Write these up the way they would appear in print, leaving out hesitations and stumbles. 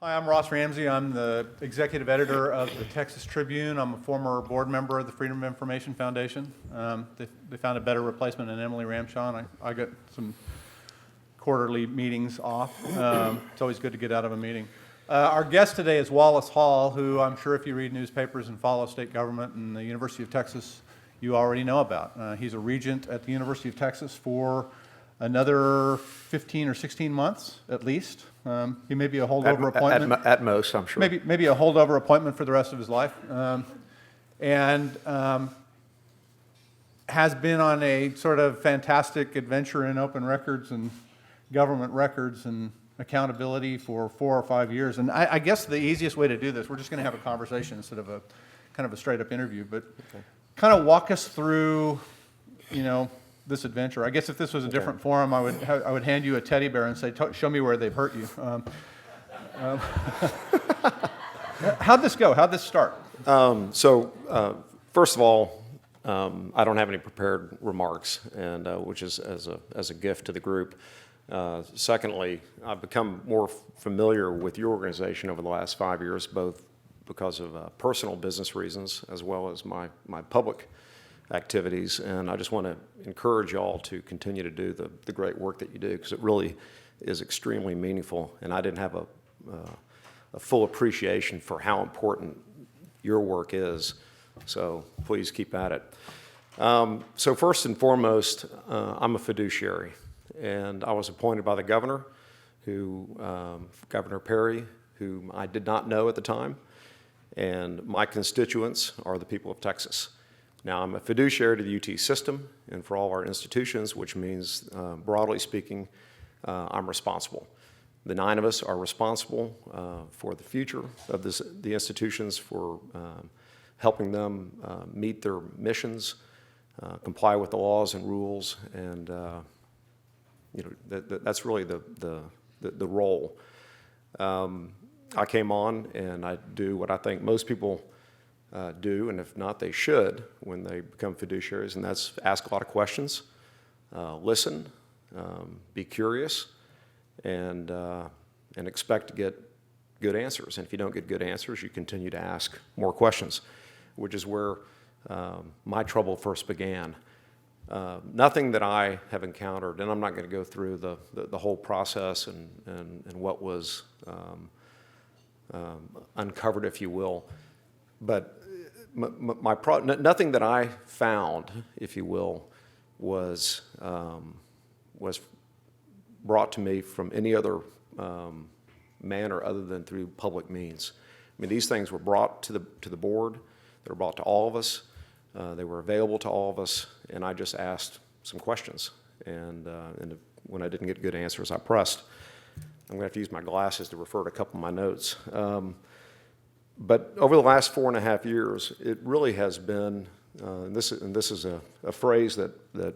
Hi, I'm Ross Ramsey. I'm the executive editor of the Texas Tribune. I'm a former board member of the Freedom of Information Foundation. They found a better replacement in Emily Ramshaw, and I got some quarterly meetings off. It's always good to get out of a meeting. Our guest today is Wallace Hall, who I'm sure if you read newspapers and follow state government and the University of Texas, you already know about. He's a regent at the University of Texas for another 15 or 16 months, at least. He may be a holdover appointment. At most, I'm sure. Maybe a holdover appointment for the rest of his life. And has been on a sort of fantastic adventure in open records and government records and accountability for 4 or 5 years. And I guess the easiest way to do this, we're just going to have a conversation instead of a kind of a straight up interview, but kind of walk us through, this adventure. I guess if this was a different forum, I would hand you a teddy bear and say, show me where they've hurt you. How'd this go? How'd this start? First of all, I don't have any prepared remarks, and which is as a gift to the group. Secondly, I've become more familiar with your organization over the last 5 years, both because of personal business reasons as well as my public activities, and I just want to encourage y'all to continue to do the great work that you do, because it really is extremely meaningful, and I didn't have a full appreciation for how important your work is, so please keep at it. So first and foremost, I'm a fiduciary, and I was appointed by the governor, Governor Perry, whom I did not know at the time, and my constituents are the people of Texas. Now, I'm a fiduciary to the UT system and for all our institutions, which means, broadly speaking, I'm responsible. The 9 of us are responsible for the future of the institutions, for helping them meet their missions, comply with the laws and rules, and that's really the role. I came on and I do what I think most people do, and if not, they should when they become fiduciaries, and that's ask a lot of questions, listen, be curious, and expect to get good answers. And if you don't get good answers, you continue to ask more questions, which is where my trouble first began. Nothing that I have encountered, and I'm not going to go through the whole process and what was uncovered, if you will, but nothing that I found, if you will, was brought to me from any other manner other than through public means. I mean, these things were brought to the board. They were brought to all of us. They were available to all of us, and I just asked some questions. And when I didn't get good answers, I pressed. I'm going to have to use my glasses to refer to a couple of my notes. But over the last 4.5 years, it really has been, and this is a phrase that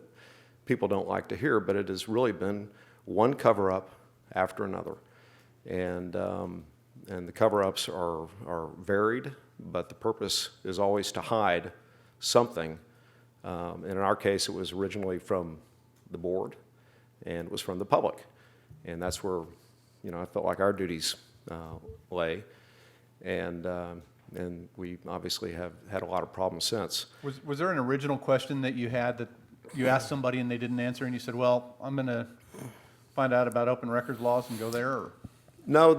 people don't like to hear, but it has really been one cover-up after another. And the cover-ups are varied, but the purpose is always to hide something. And in our case, it was originally from the board, and it was from the public. And that's where, I felt like our duties lay. And we obviously have had a lot of problems since. Was there an original question that you had that you asked somebody and they didn't answer, and you said, well, I'm going to find out about open records laws and go there? Or? No,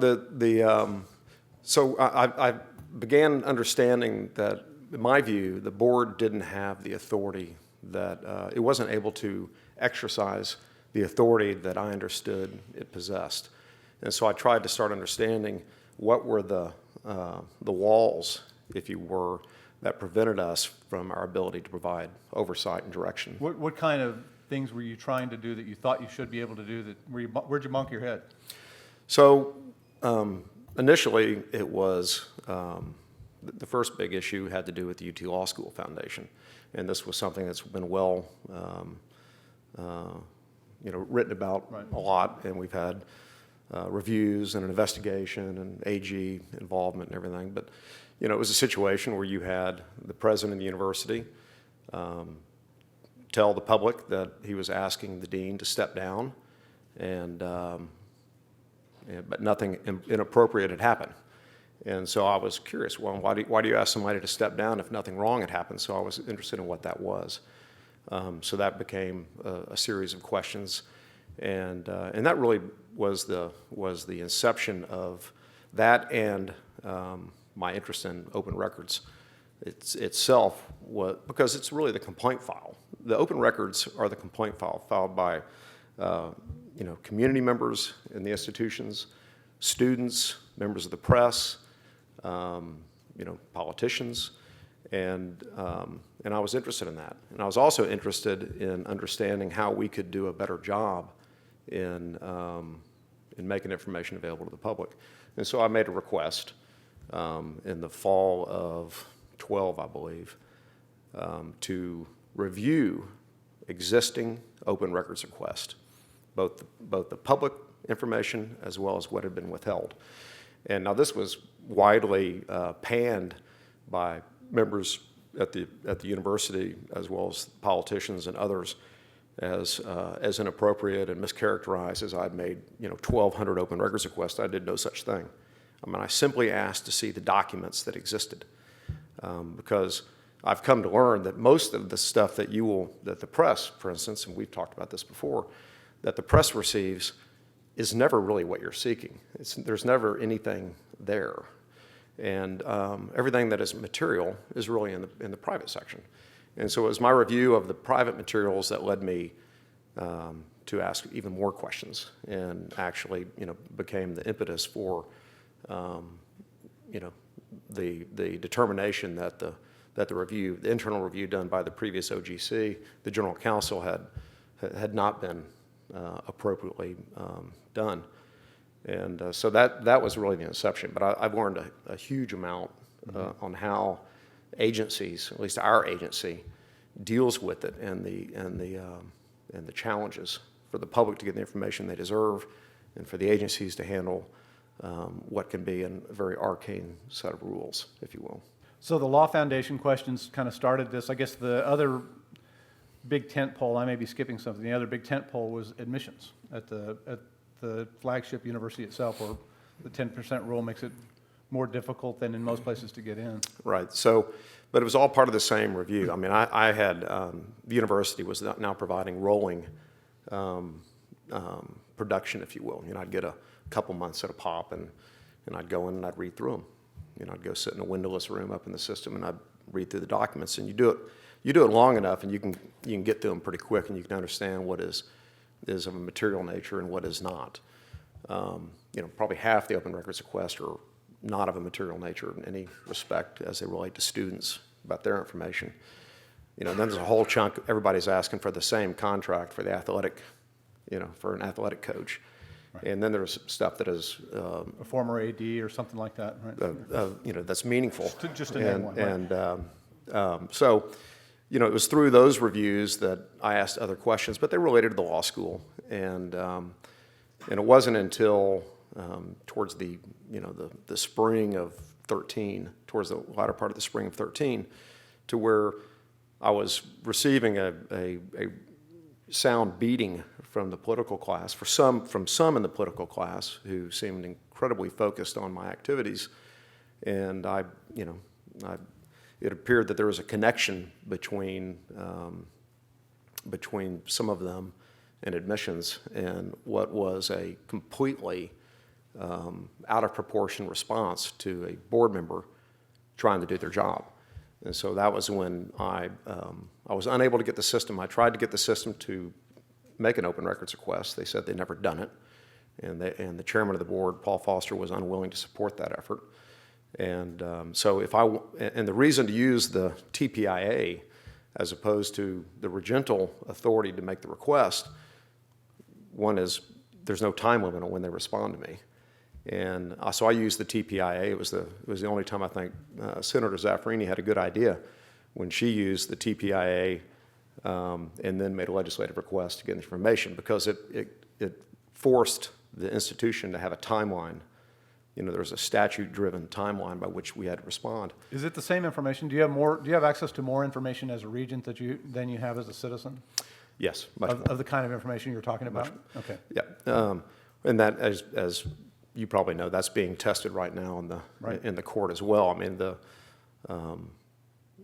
so I began understanding that, in my view, the board didn't have the authority, that it wasn't able to exercise the authority that I understood it possessed. And so I tried to start understanding what were the walls, if you were, that prevented us from our ability to provide oversight and direction. What kind of things were you trying to do that you thought you should be able to do? Where'd you bunk your head? So initially, it was the first big issue had to do with the UT Law School Foundation, and this was something that's been well written about a lot, and we've had reviews and an investigation and AG involvement and everything. But, it was a situation where you had the president of the university tell the public that he was asking the dean to step down, and but nothing inappropriate had happened. And so I was curious, well, why do you ask somebody to step down if nothing wrong had happened? So I was interested in what that was. So that became a series of questions, and that really was the inception of that, and my interest in open records itself was because it's really the complaint file. The open records are the complaint file filed by community members in the institutions, students, members of the press, politicians, and I was interested in that. And I was also interested in understanding how we could do a better job in making information available to the public. And so I made a request in the fall of 12, I believe, to review existing open records requests, both the public information as well as what had been withheld. And now this was widely panned by members at the university as well as politicians and others as inappropriate and mischaracterized, as I'd made 1,200 open records requests. I did no such thing. I mean, I simply asked to see the documents that existed, because I've come to learn that most of the stuff that the press, for instance, and we've talked about this before, that the press receives is never really what you're seeking. There's never anything there. And everything that is material is really in the private section. And so it was my review of the private materials that led me to ask even more questions, and actually became the impetus for the determination that the internal review done by the previous OGC, the General Counsel, had not been appropriately done. And so that was really the inception. But I've learned a huge amount on how agencies, at least our agency, deals with it, and the challenges for the public to get the information they deserve, and for the agencies to handle what can be a very arcane set of rules, if you will. So the Law Foundation questions kind of started this. I guess the other big tent pole, I may be skipping something, the other big tent pole was admissions at the flagship university itself, where the 10% rule makes it more difficult than in most places to get in. Right. So, but it was all part of the same review. I mean, I had, the university was now providing rolling production, if you will. I'd get a couple months at a pop, and I'd go in and I'd read through them. I'd go sit in a windowless room up in the system, and I'd read through the documents. And you do it long enough, and you can get through them pretty quick, and you can understand what is of a material nature and what is not. Probably half the open records requests are not of a material nature in any respect as they relate to students about their information. Then there's a whole chunk, everybody's asking for the same contract for the athletic, for an athletic coach. Right. And then there's stuff that is a former AD or something like that, right? That's meaningful. Just to name one. And so, it was through those reviews that I asked other questions, but they related to the law school. And it wasn't until towards the spring of 13, towards the latter part of the spring of 13, to where I was receiving a sound beating from the political class, from some in the political class who seemed incredibly focused on my activities, and it appeared that there was a connection between some of them and admissions, and what was a completely out of proportion response to a board member trying to do their job. And so that was when I was unable to get the system. I tried to get the system to make an open records request. They said they'd never done it. And the chairman of the board, Paul Foster, was unwilling to support that effort. And so the reason to use the TPIA as opposed to the regental authority to make the request, one is there's no time limit on when they respond to me. And so I used the TPIA. It was the only time I think Senator Zaffirini had a good idea when she used the TPIA and then made a legislative request to get information, because it forced the institution to have a timeline. There was a statute-driven timeline by which we had to respond. Is it the same information? Do you have access to more information as a regent than you have as a citizen? Yes, much more. Of the kind of information you're talking about? Much. Okay. Yeah, and that as you probably know that's being tested right now in the Right. in the court as well. I mean,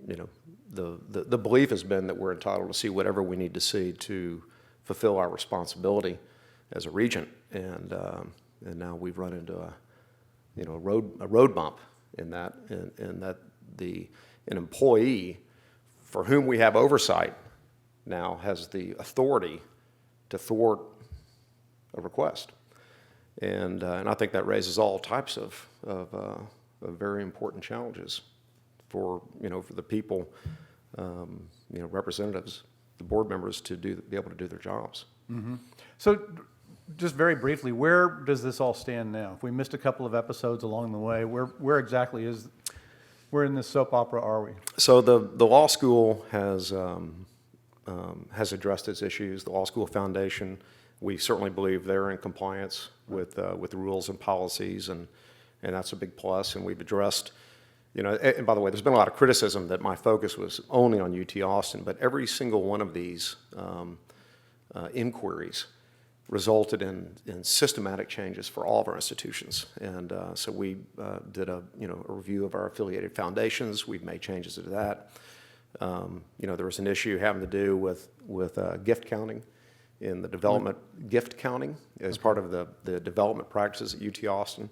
you know, the belief has been that we're entitled to see whatever we need to see to fulfill our responsibility as a regent, and now we've run into a road bump in that, that an employee for whom we have oversight now has the authority to thwart a request, and I think that raises all types of very important challenges for the people, representatives, the board members to be able to do their jobs. Mm-hmm. So, just very briefly, where does this all stand now? If we missed a couple of episodes along the way, where exactly where in this soap opera are we? So the law school has addressed its issues. The Law School Foundation, we certainly believe they're in compliance with the rules and policies, and that's a big plus. And we've addressed, and by the way, there's been a lot of criticism that my focus was only on UT Austin, but every single one of these inquiries resulted in systematic changes for all of our institutions. And so we did a review of our affiliated foundations. We've made changes to that. There was an issue having to do with gift counting in the development, gift counting as part of the development practices at UT Austin.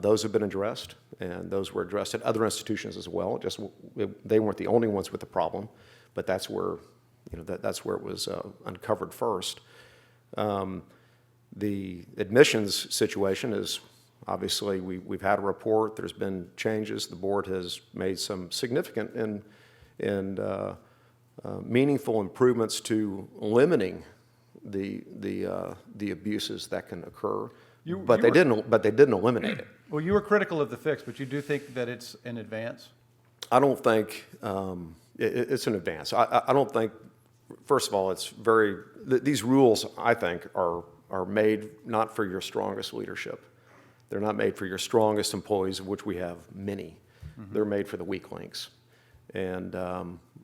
Those have been addressed, and those were addressed at other institutions as well. They weren't the only ones with the problem, but that's where that's where it was uncovered first. The admissions situation is obviously we've had a report. There's been changes. The board has made some significant and meaningful improvements to limiting the abuses that can occur. But they didn't eliminate it. Well, you were critical of the fix, but you do think that it's an advance? I don't think it's an advance. I don't think. First of all, these rules, I think, are made not for your strongest leadership. They're not made for your strongest employees, of which we have many. Mm-hmm. They're made for the weak links. And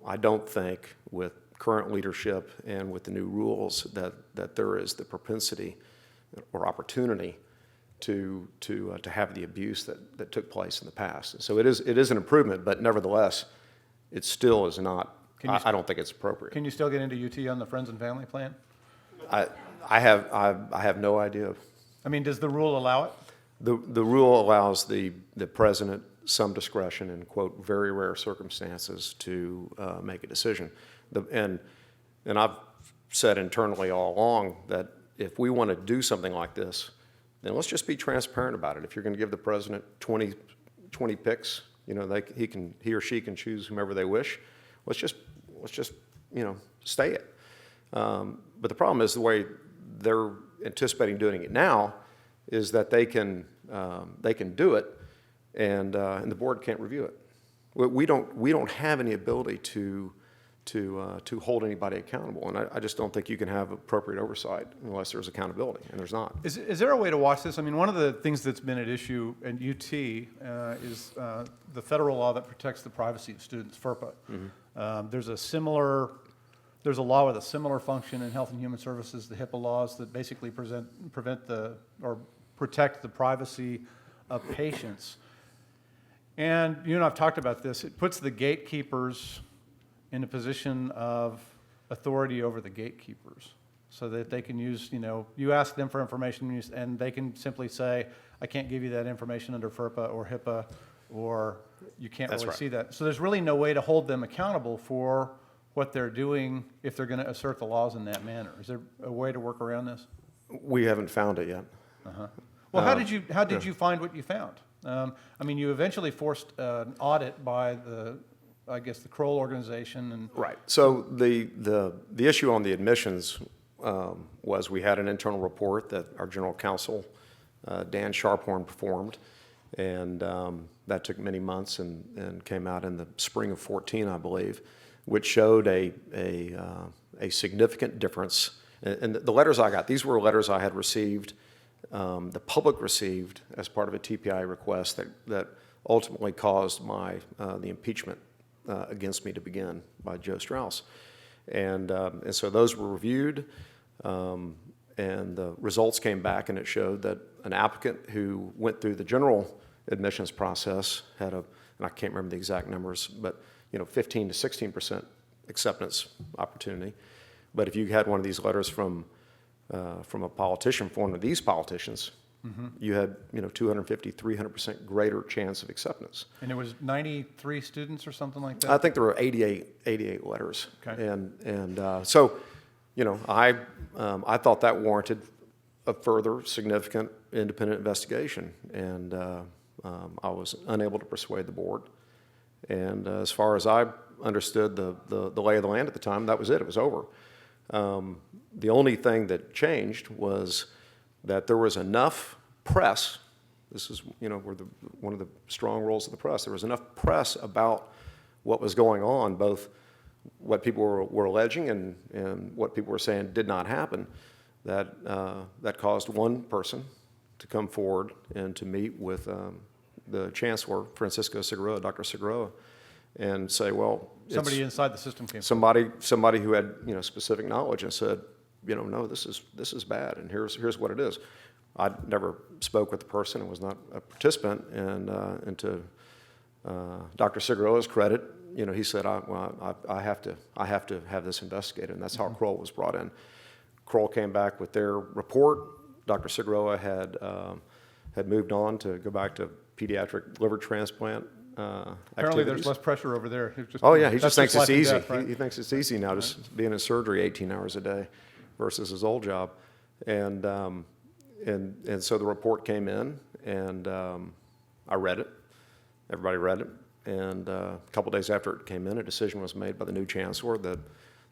I don't think with current leadership and with the new rules that there is the propensity or opportunity to have the abuse that took place in the past. So it is an improvement, but nevertheless, it still is not. I don't think it's appropriate. Can you still get into UT on the Friends and Family Plan? I have no idea. I mean, does the rule allow it? The rule allows the president some discretion in, quote, very rare circumstances to make a decision. And I've said internally all along that if we want to do something like this, then let's just be transparent about it. If you're going to give the president 20 picks, he or she can choose whomever they wish. Let's just stay it. But the problem is the way they're anticipating doing it now is that they can do it, and the board can't review it. We don't have any ability to hold anybody accountable, and I just don't think you can have appropriate oversight unless there's accountability, and there's not. Is there a way to watch this? I mean, one of the things that's been at issue at UT is the federal law that protects the privacy of students, FERPA. Mm-hmm. There's a law with a similar function in Health and Human Services, the HIPAA laws, that basically protect the privacy of patients. And you and I've talked about this. It puts the gatekeepers in a position of authority over the gatekeepers, so that they can use, you ask them for information and they can simply say, I can't give you that information under FERPA or HIPAA, or you can't really see that. So there's really no way to hold them accountable for what they're doing if they're going to assert the laws in that manner. Is there a way to work around this? We haven't found it yet. Uh-huh. Well, how did you find what you found? I mean, you eventually forced an audit by the Kroll organization, and right. So the issue on the admissions was we had an internal report that our general counsel Dan Sharphorn performed, and that took many months and came out in the spring of 2014, I believe, which showed a significant difference. And the letters I got, these were letters I had received, the public received as part of a TPI request that ultimately caused the impeachment against me to begin by Joe Strauss. And so those were reviewed, and the results came back, and it showed that an applicant who went through the general admissions process, and I can't remember the exact numbers, but 15 to 16% acceptance opportunity. But if you had one of these letters from a politician, from one of these politicians, you had 250, 300% greater chance of acceptance. And it was 93 students or something like that? I think there were 88 letters. Okay. And so, I thought that warranted a further significant independent investigation, and I was unable to persuade the board. And as far as I understood the lay of the land at the time, that was it. It was over. The only thing that changed was that there was enough press. This is, one of the strong roles of the press. There was enough press about what was going on, both what people were alleging and what people were saying did not happen, that caused one person to come forward and to meet with the chancellor, Francisco Figueroa, Dr. Figueroa, and say, well, Somebody inside the system came. somebody who had specific knowledge and said, no, this is bad, and here's what it is. I never spoke with the person and was not a participant, and to Dr. Figueroa's credit, he said, I have to have this investigated, and that's how Kroll was brought in. Kroll came back with their report. Dr. Figueroa had moved on to go back to pediatric liver transplant. Apparently there's less pressure over there. He just thinks it's easy. Death, right? He thinks it's easy now, just being in surgery 18 hours a day versus his old job. And so the report came in, and I read it. Everybody read it. And a couple days after it came in, a decision was made by the new chancellor that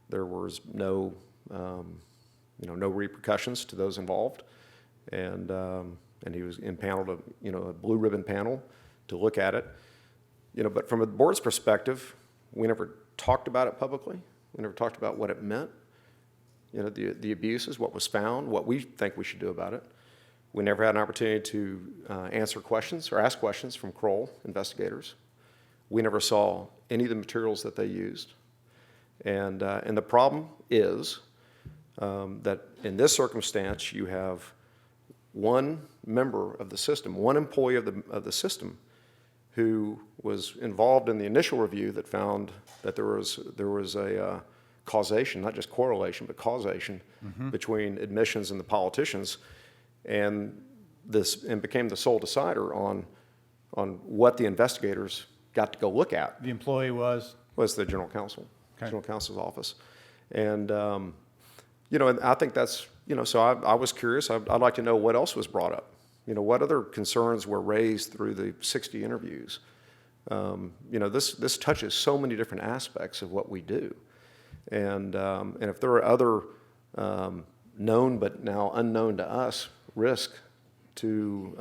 there was no repercussions to those involved. And he was impaneled a blue ribbon panel to look at it. But from a board's perspective, we never talked about it publicly. We never talked about what it meant, the abuses, what was found, what we think we should do about it. We never had an opportunity to answer questions or ask questions from Kroll investigators. We never saw any of the materials that they used. And the problem is that in this circumstance, you have one member of the system, one employee of the system, who was involved in the initial review that found that there was a causation, not just correlation, but causation between admissions and the politicians, and became the sole decider on what the investigators got to go look at. The employee was The general counsel, Okay. general counsel's office, and and I think that's so I was curious. I'd like to know what else was brought up. What other concerns were raised through the 60 interviews? This touches so many different aspects of what we do, and if there are other known but now unknown to us risk to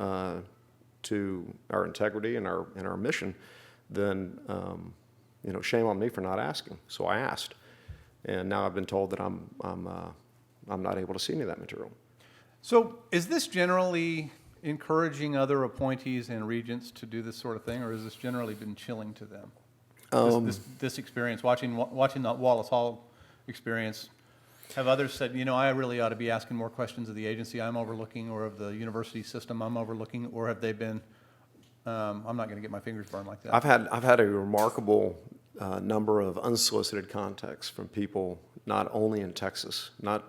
our integrity and our mission, then shame on me for not asking. So I asked, and now I've been told that I'm not able to see any of that material. So is this generally encouraging other appointees and regents to do this sort of thing, or has this generally been chilling to them? This experience, watching the Wallace Hall experience, have others said, I really ought to be asking more questions of the agency I'm overlooking or of the university system I'm overlooking, or have they been, I'm not going to get my fingers burned like that? I've had a remarkable number of unsolicited contacts from people not only in Texas, not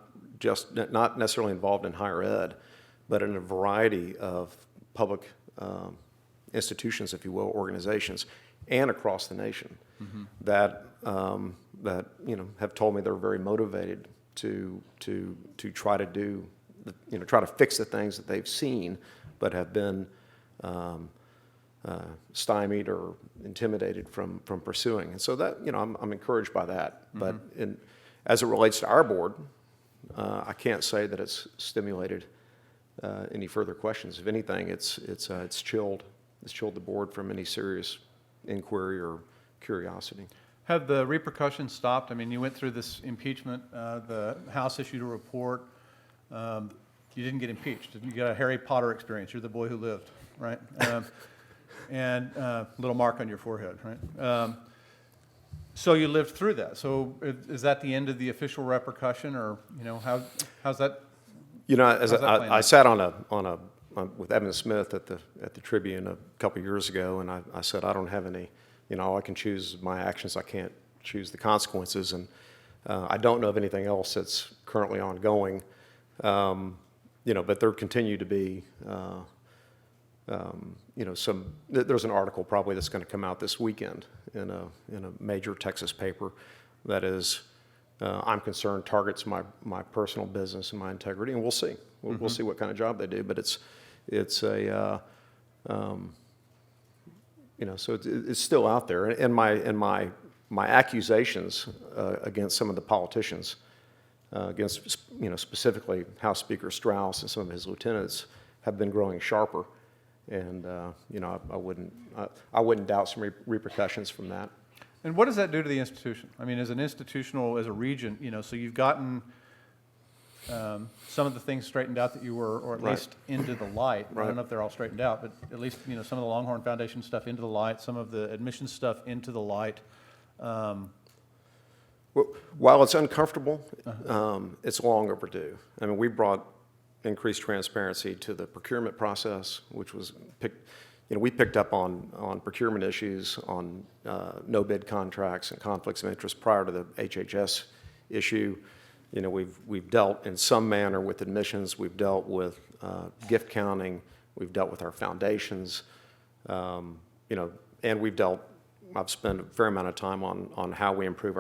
necessarily involved in higher ed, but in a variety of public institutions, if you will, organizations, and across the nation, that have told me they're very motivated to try to try to fix the things that they've seen, but have been stymied or intimidated from pursuing. And so that I'm encouraged by that. But as it relates to our board, I can't say that it's stimulated any further questions. If anything, it's chilled the board from any serious inquiry or curiosity. Have the repercussions stopped? I mean, you went through this impeachment. The House issued a report. You didn't get impeached. You got a Harry Potter experience. You're the boy who lived, right? And a little mark on your forehead, right? So you lived through that. So is that the end of the official repercussion, or how's that? As I sat on with Evan Smith at the Tribune a couple of years ago, and I said, I don't have any, I can choose my actions, I can't choose the consequences, and I don't know of anything else that's currently ongoing, but there continue to be, there's an article probably that's going to come out this weekend in a major Texas paper that is, I'm concerned, targets my personal business and my integrity, and we'll see. We'll see what kind of job they do, but it's a, so it's still out there. And my accusations against some of the politicians, against specifically House Speaker Strauss and some of his lieutenants, have been growing sharper, and I wouldn't doubt some repercussions from that. And what does that do to the institution? I mean, as a region, so you've gotten some of the things straightened out that you were, or at least into the light. Right. I don't know if they're all straightened out, but at least, some of the Longhorn Foundation stuff into the light, some of the admissions stuff into the light. Well, while it's uncomfortable, it's long overdue. I mean, we brought increased transparency to the procurement process, which was we picked up on procurement issues, on no bid contracts and conflicts of interest prior to the HHS issue. We've dealt in some manner with admissions. We've dealt with gift counting. We've dealt with our foundations. And I've spent a fair amount of time on how we improve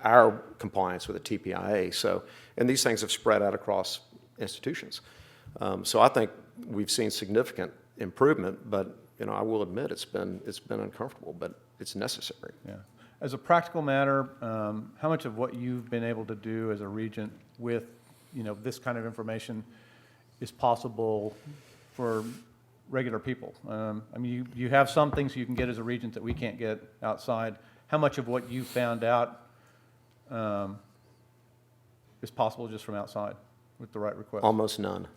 our compliance with the TPIA. So, and these things have spread out across institutions. So I think we've seen significant improvement, but I will admit it's been uncomfortable, but it's necessary. Yeah. As a practical matter, how much of what you've been able to do as a regent with this kind of information is possible for regular people? I mean, you have some things you can get as a regent that we can't get outside. How much of what you found out is possible just from outside with the right request? Almost none.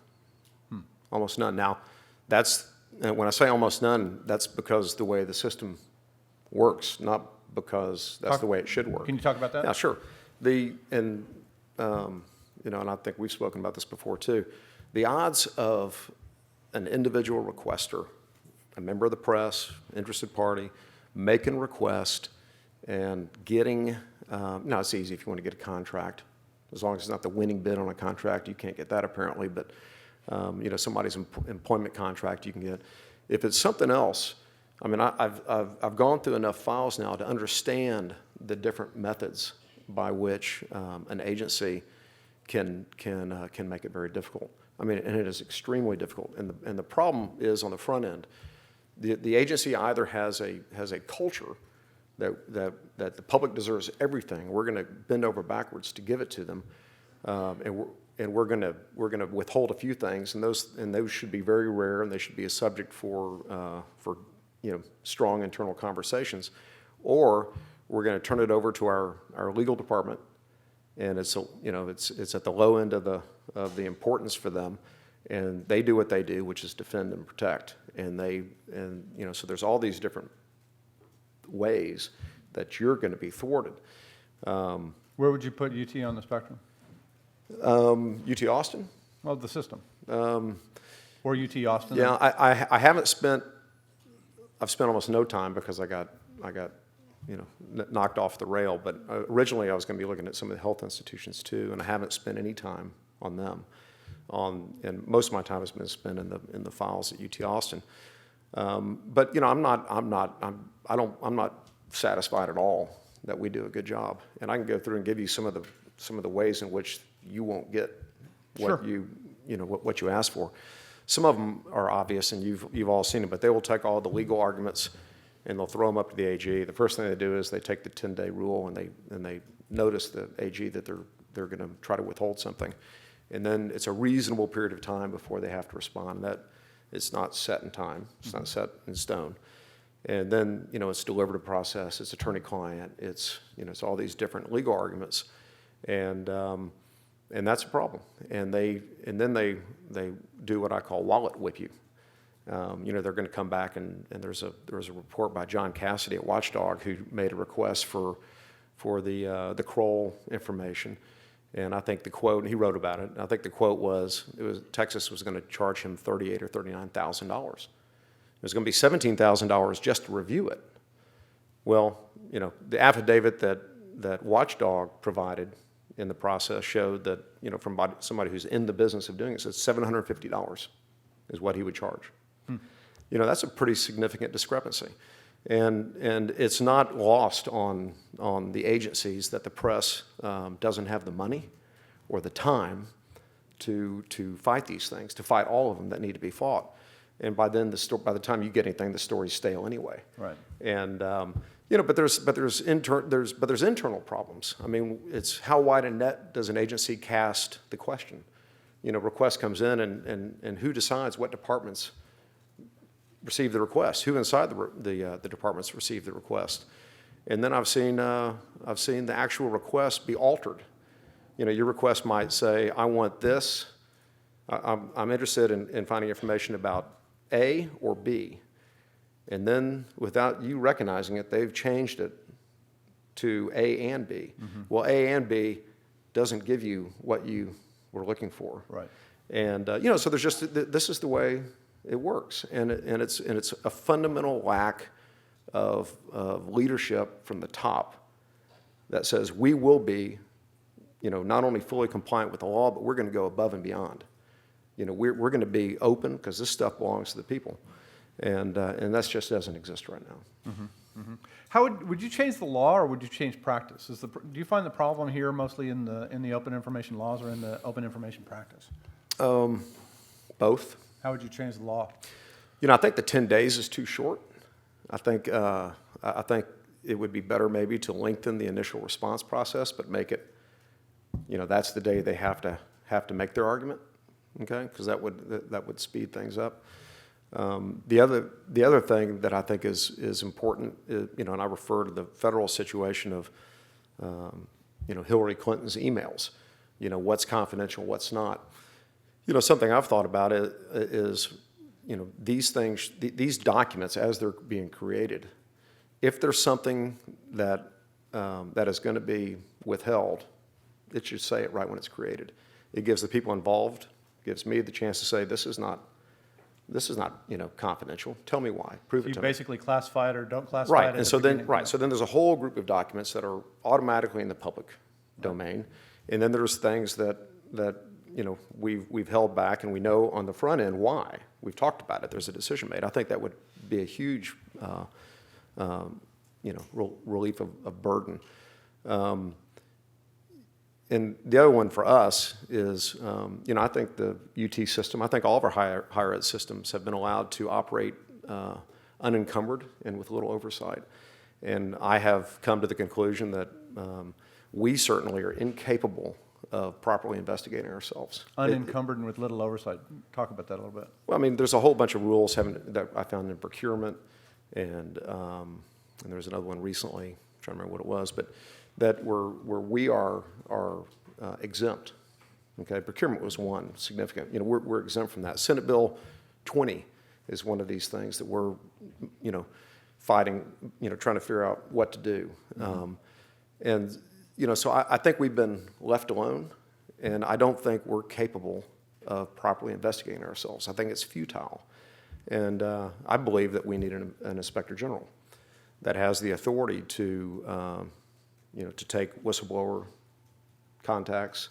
Almost none. Now, when I say almost none, that's because the way the system works, not because that's the way it should work. Can you talk about that? Yeah, sure. And I think we've spoken about this before too. The odds of an individual requester, a member of the press, interested party, making a request and getting, now it's easy if you want to get a contract. As long as it's not the winning bid on a contract, you can't get that apparently, but somebody's employment contract you can get. If it's something else, I mean, I've gone through enough files now to understand the different methods by which an agency can make it very difficult. I mean, and it is extremely difficult. And the problem is on the front end, the agency either has a culture that the public deserves everything. We're going to bend over backwards to give it to them, and we're going to withhold a few things, and those should be very rare, and they should be a subject for strong internal conversations, or we're going to turn it over to our legal department, and it's at the low end of the importance for them, and they do what they do, which is defend and protect, so there's all these different ways that you're going to be thwarted. Where would you put UT on the spectrum? UT Austin? Well, the system. Or UT Austin? Yeah, I haven't spent. I've spent almost no time because I got knocked off the rail. But originally I was going to be looking at some of the health institutions too, and I haven't spent any time on them. And most of my time has been spent in the files at UT Austin. But I'm not satisfied at all that we do a good job. And I can go through and give you some of the ways in which you won't get what Sure. what you ask for. Some of them are obvious, and you've all seen it, but they will take all the legal arguments and they'll throw them up to the AG. The first thing they do is they take the 10-day rule and they notice the AG that they're going to try to withhold something, and then it's a reasonable period of time before they have to respond. That it's not set in time, it's not set in stone, and then it's deliberative process, it's attorney-client, it's all these different legal arguments, and that's a problem. And then they do what I call wallet whip you. They're going to come back and there was a report by John Cassidy at Watchdog who made a request for the Kroll information, And I think the quote, and he wrote about it, I think the quote was, Texas was going to charge him $38,000 or $39,000. It was going to be $17,000 just to review it. Well, you know, the affidavit that Watchdog provided in the process showed that, you know, from somebody who's in the business of doing it, says $750 is what he would charge. You know, that's a pretty significant discrepancy. And it's not lost on the agencies that the press doesn't have the money or the time to fight these things, to fight all of them that need to be fought. And by then, by the time you get anything, the story's stale anyway. Right. And you know, but there's internal problems. I mean, it's how wide a net does an agency cast the question? You know, request comes in, and who decides what departments receive the request? Who inside the departments receive the request? And then I've seen the actual request be altered. You know, your request might say, I want this. I'm interested in finding information about A or B. And then without you recognizing it, they've changed it to A and B. Mm-hmm. Well, A and B doesn't give you what you were looking for. Right. And you know, so there's just, this is the way it works, and it's a fundamental lack of leadership from the top that says we will be, you know, not only fully compliant with the law, but we're going to go above and beyond. You know, we're going to be open because this stuff belongs to the people, and that just doesn't exist right now. Mm-hmm. Mm-hmm. How would you change the law, or would you change practice? Do you find the problem here mostly in the open information laws or in the open information practice? Both. How would you change the law? You know, I think the 10 days is too short. I think it would be better maybe to lengthen the initial response process, but make it, you know, that's the day they have to make their argument, okay? Because that would speed things up. The other thing that I think is important, you know, and I refer to the federal situation of, you know, Hillary Clinton's emails. You know, what's confidential, what's not. You know, something I've thought about is, you know, these things, these documents as they're being created, if there's something that is going to be withheld, it should say it right when it's created. It gives the people involved, gives me the chance to say, this is not, you know, confidential. Tell me why. Prove it to me. You basically classify it or don't classify it. Right, and so then, so then there's a whole group of documents that are automatically in the public domain, and then there's things that you know, we've held back, and we know on the front end why. We've talked about it. There's a decision made. I think that would be a huge, you know, relief of burden. And the other one for us is, you know, I think the UT system, I think all of our higher ed systems have been allowed to operate unencumbered and with little oversight. And I have come to the conclusion that we certainly are incapable of properly investigating ourselves. Unencumbered and with little oversight. Talk about that a little bit. Well, I mean, there's a whole bunch of rules that I found in procurement, and there was another one recently, I'm trying to remember what it was, but that where we are exempt. Okay, procurement was one significant. You know, we're exempt from that. Senate Bill 20 is one of these things that we're, you know, fighting, you know, trying to figure out what to do. Mm-hmm. And you know, so I think we've been left alone, and I don't think we're capable of properly investigating ourselves. I think it's futile. And I believe that we need an inspector general that has the authority to, you know, to take whistleblower contacts,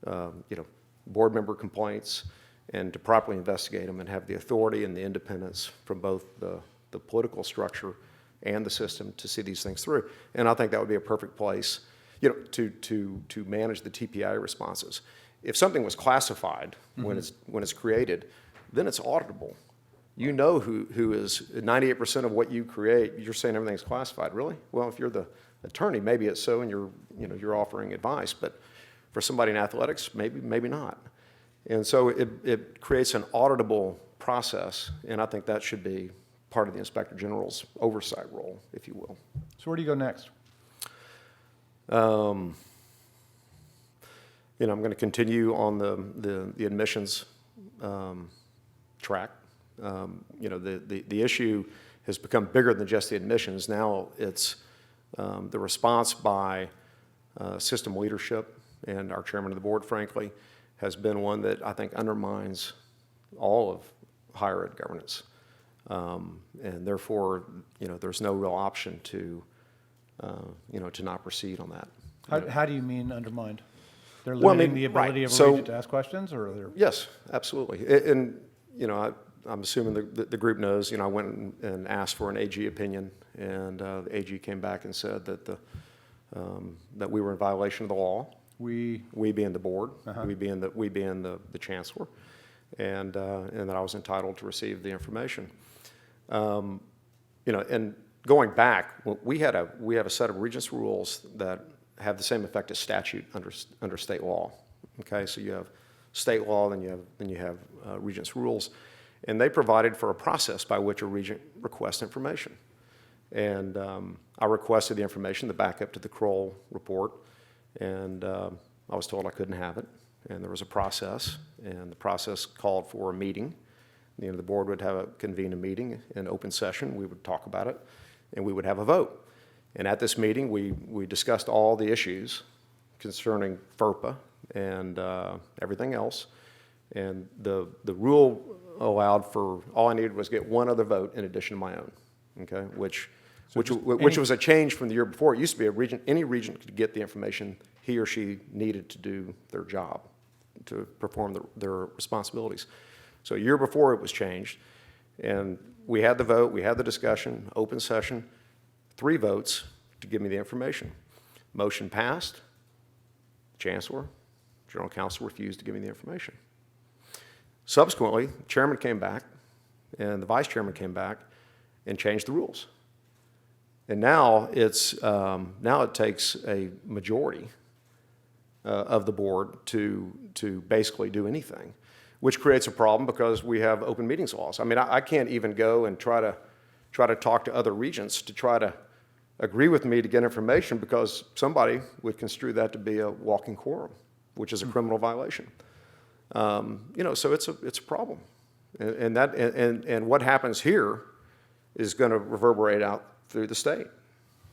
you know, board member complaints, and to properly investigate them and have the authority and the independence from both the political structure and the system to see these things through. And I think that would be a perfect place, you know, to manage the TPI responses. If something was classified mm-hmm. when it's created, then it's auditable. You know who is 98% of what you create. You're saying everything's classified, really? Well, if you're the attorney, maybe it's so, and you're offering advice. But for somebody in athletics, maybe not. And so it creates an auditable process, and I think that should be part of the Inspector General's oversight role, if you will. So where do you go next? You know, I'm going to continue on the admissions track. You know, the issue has become bigger than just the admissions. Now it's the response by system leadership and our chairman of the board, frankly, has been one that I think undermines all of higher ed governance. And therefore, there's no real option to, to not proceed on that. How do you mean undermined? They're Well, I limiting mean, the ability right. of a So- regent to ask questions, or they're... Yes, absolutely. And, I'm assuming the group knows, I went and asked for an AG opinion, and the AG came back and said that that we were in violation of the law. We being the board, we being the chancellor, and that I was entitled to receive the information. And going back, we have a set of regents rules that have the same effect as statute under state law. Okay, so you have state law, then you have regents rules, and they provided for a process by which a regent requests information. And I requested the information, the backup to the Kroll report, and I was told I couldn't have it. And there was a process, and the process called for a meeting. The board would convene a meeting in open session. We would talk about it, and we would have a vote. And at this meeting, we discussed all the issues concerning FERPA and everything else. And the rule allowed for, all I needed was get one other vote in addition to my own, okay? Which was a change from the year before. It used to be any regent could get the information he or she needed to do their job, to perform their responsibilities. So a year before it was changed, and we had the vote, we had the discussion, open session, 3 votes to give me the information. Motion passed. Chancellor, General Counsel refused to give me the information. Subsequently, the chairman came back, and the vice chairman came back and changed the rules. And now it takes a majority of the board to basically do anything, which creates a problem because we have open meetings laws. I mean, I can't even go and try to talk to other regents to try to agree with me to get information because somebody would construe that to be a walking quorum, which is a criminal violation. So it's a problem, and what happens here is going to reverberate out through the state.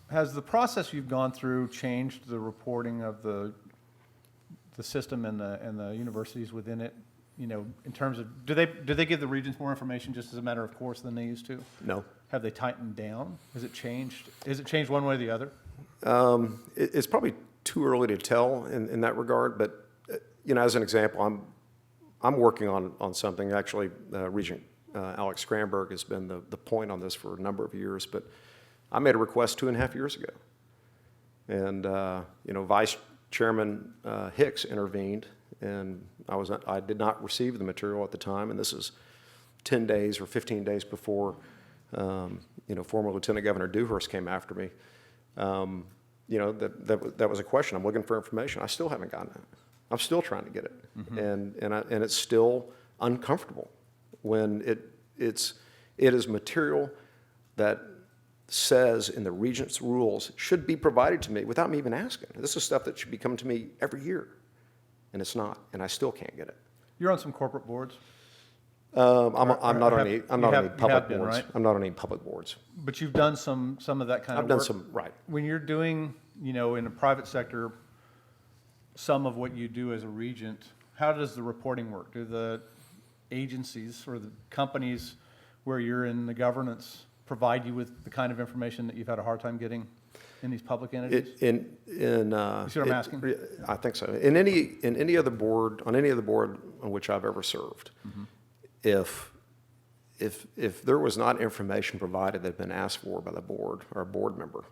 Has the process you've gone through changed the reporting of the system and the universities within it? In terms of, do they give the regents more information just as a matter of course than they used to? No. Have they tightened down? Has it changed? Has it changed one way or the other? It's probably too early to tell in that regard, but as an example, I'm working on something. Actually, Regent Alex Scramberg has been the point on this for a number of years, but I made a request 2.5 years ago, and Vice Chairman Hicks intervened, and I did not receive the material at the time, and this is 10 days or 15 days before former Lieutenant Governor Dewhurst came after me. That was a question. I'm looking for information. I still haven't gotten it. I'm still trying to get it, and it's still uncomfortable when it is material that says in the regent's rules should be provided to me without me even asking. This is stuff that should be coming to me every year, and it's not, and I still can't get it. You're on some corporate boards. I'm not on any public been, boards. right? I'm not on any public boards. But you've done some of that kind of work. I've done some, right. When you're doing, in the private sector, some of what you do as a regent, how does the reporting work? Do the agencies or the companies where you're in the governance provide you with the kind of information that you've had a hard time getting in these public entities? You see what I'm asking? I think so. In any other board, on any other board on which I've ever served, if there was not information provided that had been asked for by the board or a board member,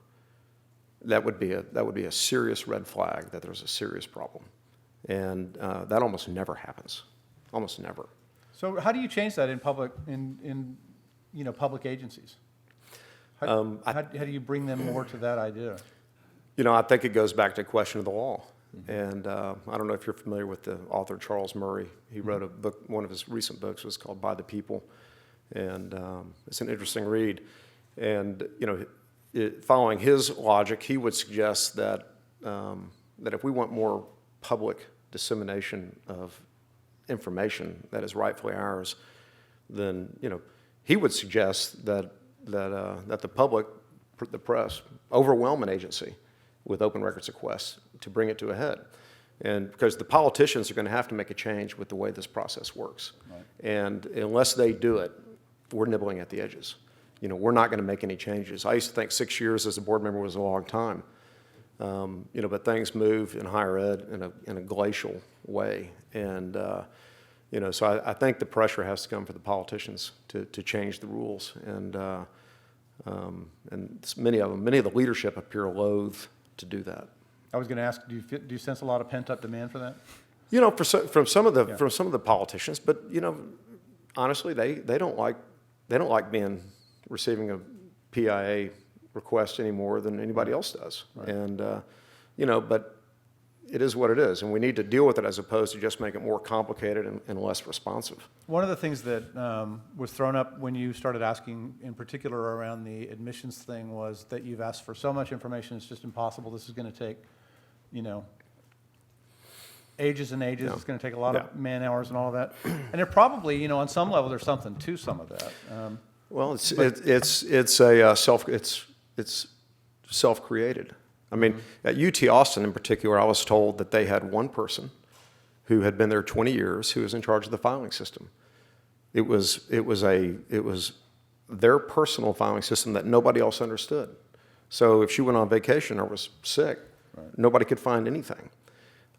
that would be a serious red flag that there's a serious problem, and that almost never happens, almost never. So how do you change that in public public agencies? How do you bring them more to that idea? I think it goes back to a question of the law. And I don't know if you're familiar with the author Charles Murray. He wrote a book, one of his recent books was called By the People. And it's an interesting read. And, following his logic, he would suggest that if we want more public dissemination of information that is rightfully ours, then, he would suggest that the public, the press, overwhelm an agency with open records requests to bring it to a head. And because the politicians are going to have to make a change with the way this process works. Right. And unless they do it, we're nibbling at the edges. You know, we're not going to make any changes. I used to think 6 years as a board member was a long time. You know, but things move in higher ed in a glacial way. And, you know, so I think the pressure has to come for the politicians to change the rules. And many of the leadership appear loath to do that. I was going to ask, do you sense a lot of pent-up demand for that? You know, from some of the politicians, but you know, honestly, they don't like receiving a PIA request any more than anybody else does. Right. And you know, but it is what it is, and we need to deal with it as opposed to just make it more complicated and less responsive. One of the things that was thrown up when you started asking, in particular around the admissions thing, was that you've asked for so much information, it's just impossible. This is going to take, you know, ages and ages. Yeah. It's going to take a lot of man hours and all of that. And there probably, you know, on some level, there's something to some of that. Well, it's self-created. I mean, at UT Austin in particular, I was told that they had one person who had been there 20 years who was in charge of the filing system. It was their personal filing system that nobody else understood. So if she went on vacation or was sick, nobody could find anything.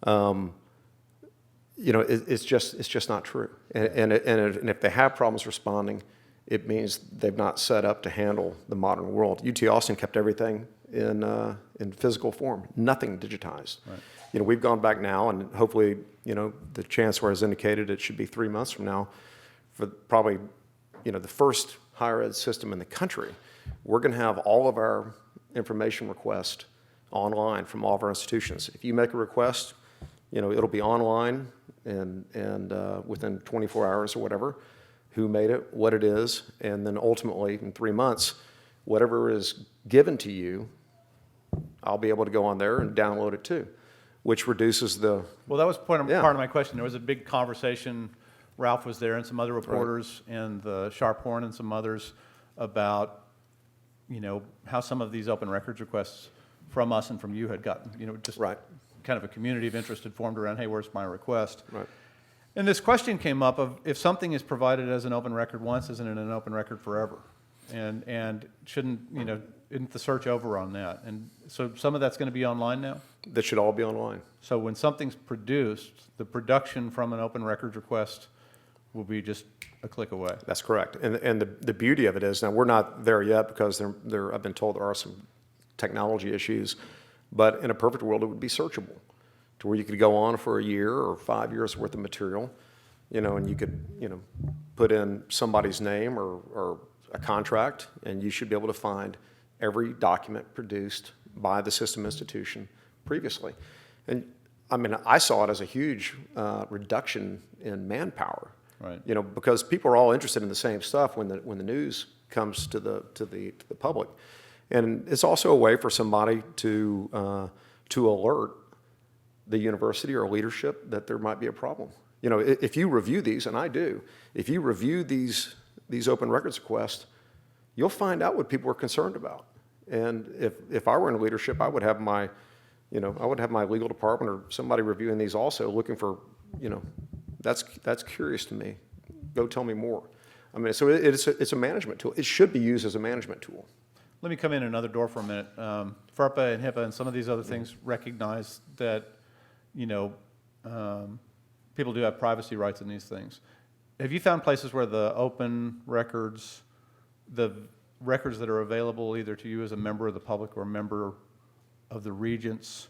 You know, it's just not true. And if they have problems responding, it means they've not set up to handle the modern world. UT Austin kept everything in physical form, nothing digitized. Right. You know, we've gone back now, and hopefully, you know, the chancellor has indicated it should be 3 months from now for probably, you know, the first higher ed system in the country. We're going to have all of our information requests online from all of our institutions. If you make a request, you know, it'll be online and within 24 hours or whatever, who made it, what it is, and then ultimately in 3 months, whatever is given to you, I'll be able to go on there and download it too, which reduces the... Well, that was part of my question. There was a big conversation, Ralph was there and some other reporters and the Sharphorn and some others about, you know, how some of these open records requests from us and from you had gotten, you know, just kind of a community of interest had formed around, hey, where's my request? Right. And this question came up of if something is provided as an open record once, isn't it an open record forever? And shouldn't, you know, isn't the search over on that? And so some of that's going to be online now? That should all be online. So when something's produced, the production from an open records request will be just a click away. That's correct. And the beauty of it is, now we're not there yet because I've been told there are some technology issues, but in a perfect world, it would be searchable to where you could go on for a year or 5 years worth of material, you know, and you could, you know, put in somebody's name or a contract, and you should be able to find every document produced by the system institution previously. And I mean, I saw it as a huge reduction in manpower, right? You know, because people are all interested in the same stuff when the news comes to the public, and it's also a way for somebody to alert the university or leadership that there might be a problem. You know, if you review these, and I do, if you review these open records requests, you'll find out what people are concerned about. And if I were in leadership, I would have my legal department or somebody reviewing these also, looking for, you know, that's curious to me. Go tell me more. I mean, so it's a management tool. It should be used as a management tool. Let me come in another door for a minute. FERPA and HIPAA and some of these other things recognize that, you know, people do have privacy rights in these things. Have you found places where the open records, the records that are available either to you as a member of the public or a member of the regents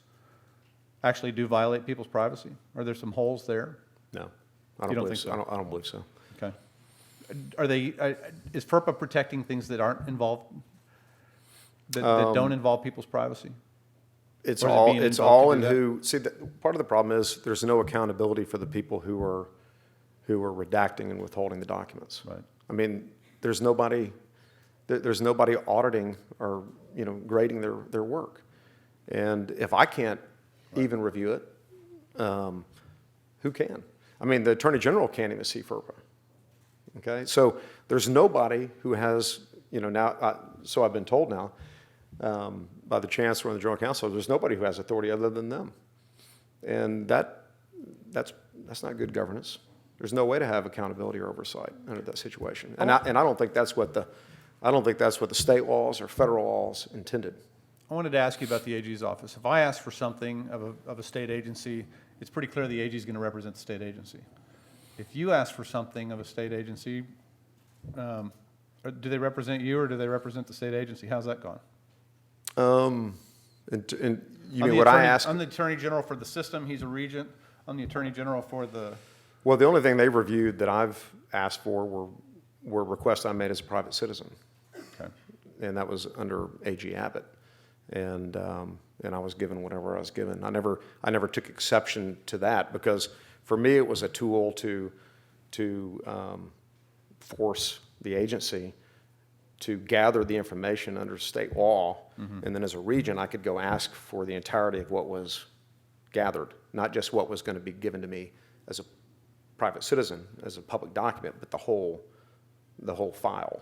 actually do violate people's privacy? Are there some holes there? No, I don't believe so. I don't believe so. Okay. Is FERPA protecting things that aren't involved, that don't involve people's privacy? It's all in who. See, part of the problem is there's no accountability for the people who are redacting and withholding the documents. Right. I mean, there's nobody auditing or, you know, grading their work. And if I can't even review it, who can? I mean, the Attorney General can't even see FERPA. Okay, so there's nobody who has, you know, now. So I've been told now by the Chancellor and the General Counsel, there's nobody who has authority other than them. And that's not good governance. There's no way to have accountability or oversight under that situation. And I don't think that's what the state laws or federal laws intended. I wanted to ask you about the AG's office. If I ask for something of a state agency, it's pretty clear the AG is going to represent the state agency. If you ask for something of a state agency, do they represent you or do they represent the state agency? How's that gone? And you mean what I asked? I'm the Attorney General for the system. He's a regent. I'm the Attorney General for the... Well, the only thing they've reviewed that I've asked for were requests I made as a private citizen. Okay. And that was under AG Abbott. And I was given whatever I was given. I never took exception to that because for me it was a tool to force the agency to gather the information under state law, and then as a region I could go ask for the entirety of what was gathered, not just what was going to be given to me as a private citizen, as a public document, but the whole file.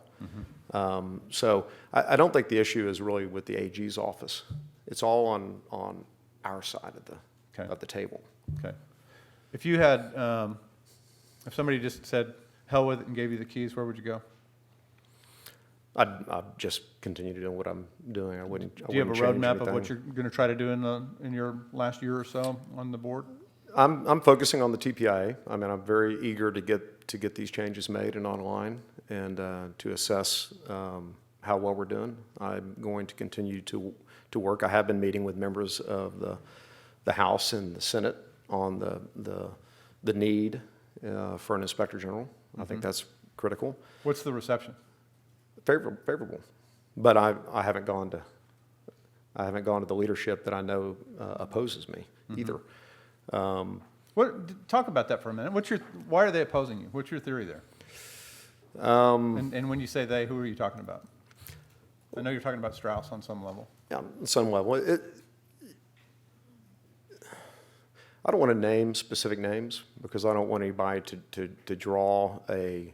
So I don't think the issue is really with the AG's office. It's all on our side of the table. Okay. If you had, if somebody just said, hell with it and gave you the keys, where would you go? I'd just continue to do what I'm doing. Do you have a roadmap of what you're going to try to do in your last year or so on the board? I'm focusing on the TPIA. I mean, I'm very eager to get these changes made and online and to assess how well we're doing. I'm going to continue to work. I have been meeting with members of the House and the Senate on the need for an Inspector General. I think that's critical. What's the reception? Favorable, but I haven't gone to the leadership that I know opposes me either. Talk about that for a minute. Why are they opposing you? What's your theory there? And when you say they, who are you talking about? I know you're talking about Strauss on some level. Yeah, on some level. I don't want to name specific names because I don't want anybody to draw a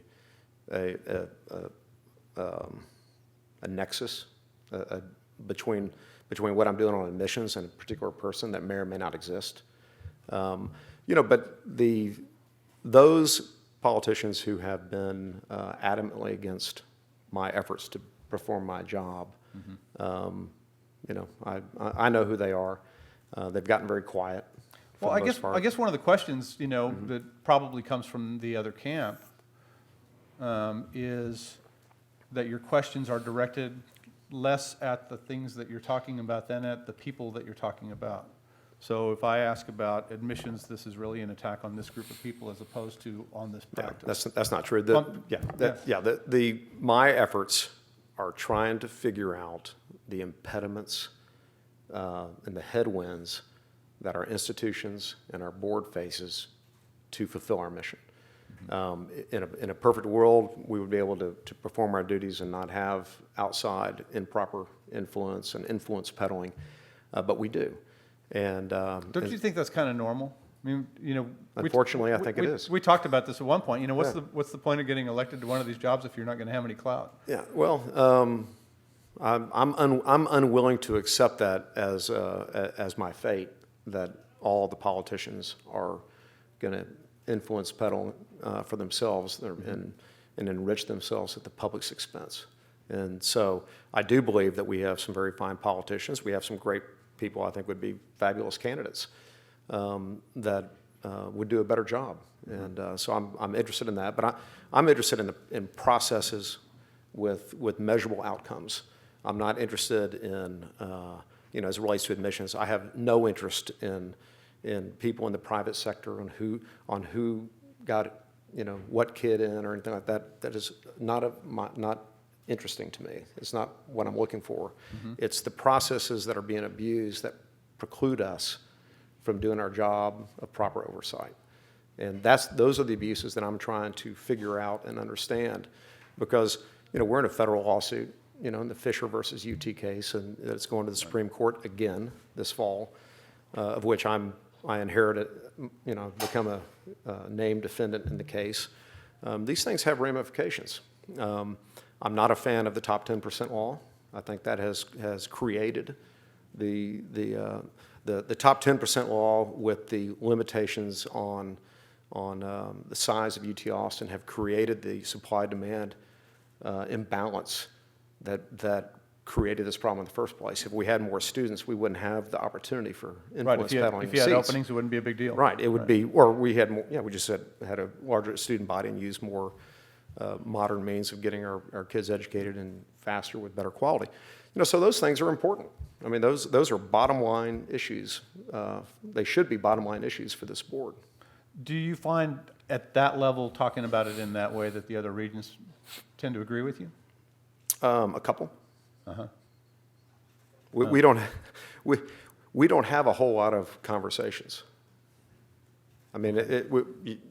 nexus between what I'm doing on admissions and a particular person that may or may not exist. But those politicians who have been adamantly against my efforts to perform my job, I know who they are. They've gotten very quiet. Well, I guess one of the questions, that probably comes from the other camp is that your questions are directed less at the things that you're talking about than at the people that you're talking about. So if I ask about admissions, this is really an attack on this group of people as opposed to on this practice. That's not true. My efforts are trying to figure out the impediments and the headwinds that our institutions and our board faces to fulfill our mission. In a perfect world, we would be able to perform our duties and not have outside improper influence and influence peddling, but we do. And don't you think that's kind of normal? I mean, unfortunately, I think it is. We talked about this at one point. What's the point of getting elected to one of these jobs if you're not going to have any clout? Yeah. Well, I'm unwilling to accept that as my fate. That all the politicians are going to influence peddle for themselves and enrich themselves at the public's expense. And so I do believe that we have some very fine politicians. We have some great people I think would be fabulous candidates that would do a better job. And so I'm interested in that. But I'm interested in processes with measurable outcomes. I'm not interested in, as it relates to admissions, I have no interest in people in the private sector on who got, what kid in or anything like that. That is not interesting to me. It's not what I'm looking for. It's the processes that are being abused that preclude us from doing our job of proper oversight. And those are the abuses that I'm trying to figure out and understand because, we're in a federal lawsuit, in the Fisher versus UT case, and it's going to the Supreme Court again this fall, of which I inherited, become a named defendant in the case. These things have ramifications. I'm not a fan of the top 10% law. I think that has created the top 10% law with the limitations on the size of UT Austin have created the supply-demand imbalance that created this problem in the first place. If we had more students, we wouldn't have the opportunity for Right, influence peddling if you had seats. openings, it wouldn't be a big deal. Right, it would be, or we had more, we just had a larger student body and used more modern means of getting our kids educated and faster with better quality. So those things are important. I mean, those are bottom line issues. They should be bottom line issues for this board. Do you find at that level, talking about it in that way, that the other regions tend to agree with you? A couple. Uh-huh. We don't have a whole lot of conversations. I mean,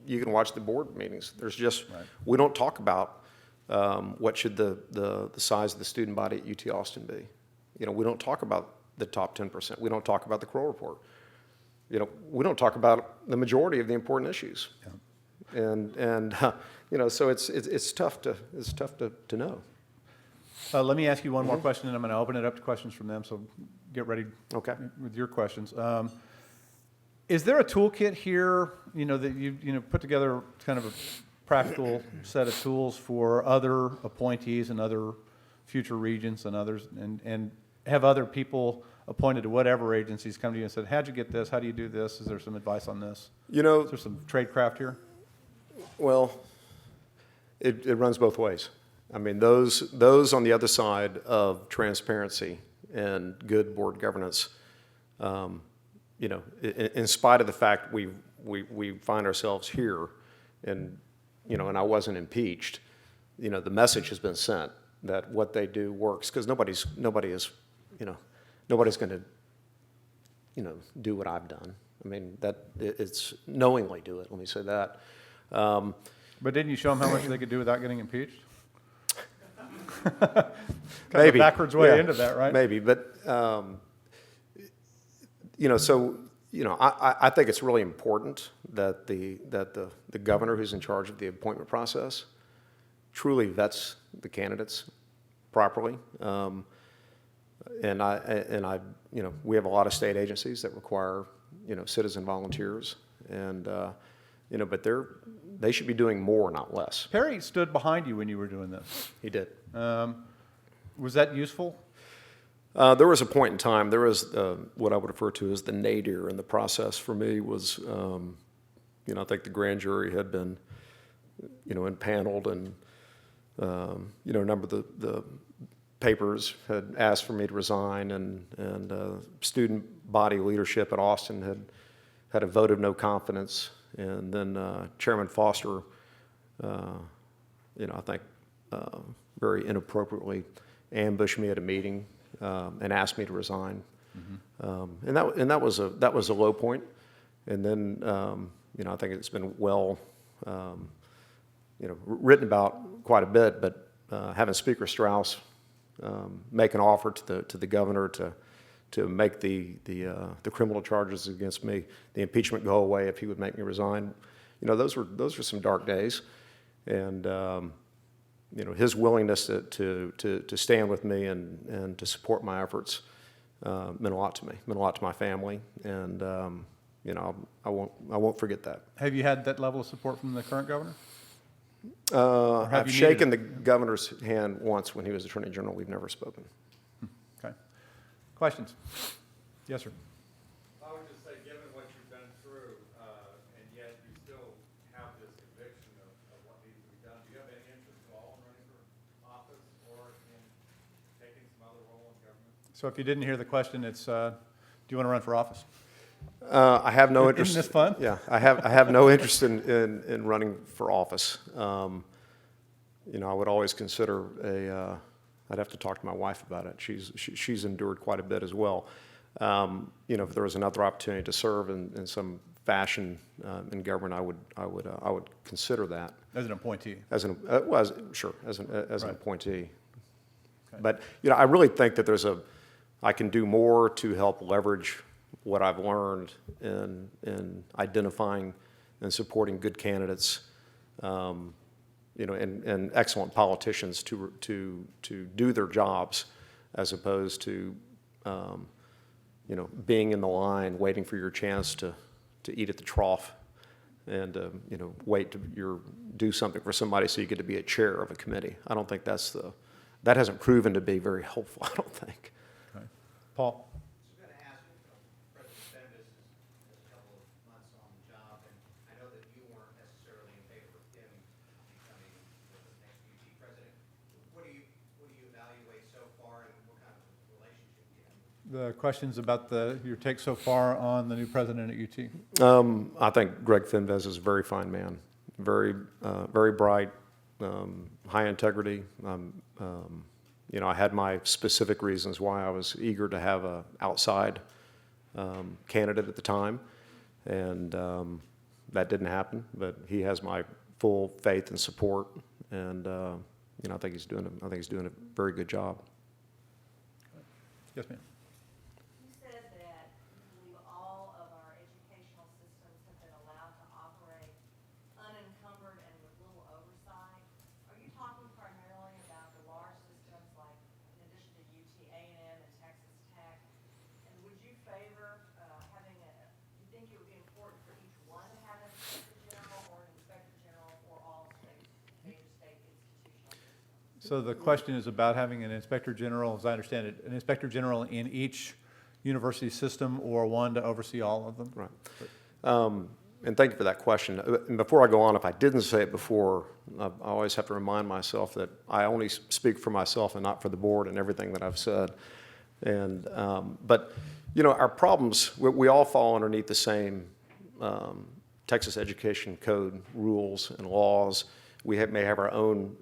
you can watch the board meetings. There's just, Right. We don't talk about what should the size of the student body at UT Austin be. We don't talk about the top 10%. We don't talk about the Kroll report. We don't talk about the majority of the important issues. Yeah. And so it's tough to know. Let me ask you one more question, and I'm going to open it up to questions from them, so get ready Okay. with your questions. Is there a toolkit here, that you put together kind of a practical set of tools for other appointees and other future regents and others, and have other people appointed to whatever agencies come to you and said, how'd you get this? How do you do this? Is there some advice on this? Is there some tradecraft here? Well, it runs both ways. I mean, those on the other side of transparency and good board governance, in spite of the fact we find ourselves here, and and I wasn't impeached, the message has been sent that what they do works, because nobody is going to do what I've done. I mean, it's knowingly do it. Let me say that. But didn't you show them how much they could do without getting impeached? Maybe. A backwards way into that, right? Maybe, but I think it's really important that the governor who's in charge of the appointment process truly vets the candidates properly. And we have a lot of state agencies that require citizen volunteers, and but they should be doing more, not less. Perry stood behind you when you were doing this. He did. Was that useful? There was a point in time, there was what I would refer to as the nadir in the process for me was, I think the grand jury had been, impaneled, and, a number of the papers had asked for me to resign, and student body leadership at Austin had a vote of no confidence, and then Chairman Foster, I think very inappropriately ambushed me at a meeting and asked me to resign. Mm-hmm. And that was a low point. And then I think it's been well written about quite a bit. But having Speaker Strauss make an offer to the governor to make the criminal charges against me, the impeachment, go away if he would make me resign, those were some dark days. And his willingness to stand with me and to support my efforts meant a lot to me, meant a lot to my family, and I won't forget that. Have you had that level of support from the current governor? I've shaken the governor's hand once when he was Attorney General. We've never spoken. Okay. Questions? Yes, sir. I would just say, given what you've been through, and yet you still have this conviction of what needs to be done, do you have any interest at all in running for office or in taking some other role in government? So if you didn't hear the question, it's, do you want to run for office? I have no interest. Isn't this fun? Yeah, I have no interest in running for office. I would always consider I'd have to talk to my wife about it. She's endured quite a bit as well. If there was another opportunity to serve in some fashion in government, I would consider that. As an appointee? As an Right. appointee. Okay. But I really think that I can do more to help leverage what I've learned in identifying and supporting good candidates, and excellent politicians to do their jobs, as opposed to being in the line, waiting for your chance to eat at the trough and, wait to do something for somebody so you get to be a chair of a committee. I don't think that hasn't proven to be very helpful, I don't think. Okay. Paul? I was going to ask, President Bendis is a couple of months on the job, and I know that you weren't necessarily in favor of him becoming the next UT president. What do you evaluate so far, and what kind of relationship do you have? The questions about your take so far on the new president at UT. I think Greg Finvez is a very fine man, very bright, high integrity. I had my specific reasons why I was eager to have an outside candidate at the time, and that didn't happen. But he has my full faith and support, and I think he's doing a very good job. Yes, ma'am. You said that you believe all of our educational systems have been allowed to operate unencumbered and with little oversight. Are you talking primarily about the large systems like, in addition to UT A&M and Texas Tech? And would you favor having do you think it would be important for each one to have an inspector general or an inspector general for all major state institutional systems? So the question is about having an inspector general, as I understand it, an inspector general in each university system or one to oversee all of them? Right. And thank you for that question. And before I go on, if I didn't say it before, I always have to remind myself that I only speak for myself and not for the board and everything that I've said. And but our problems, we all fall underneath the same Texas Education Code rules and laws. We may have our own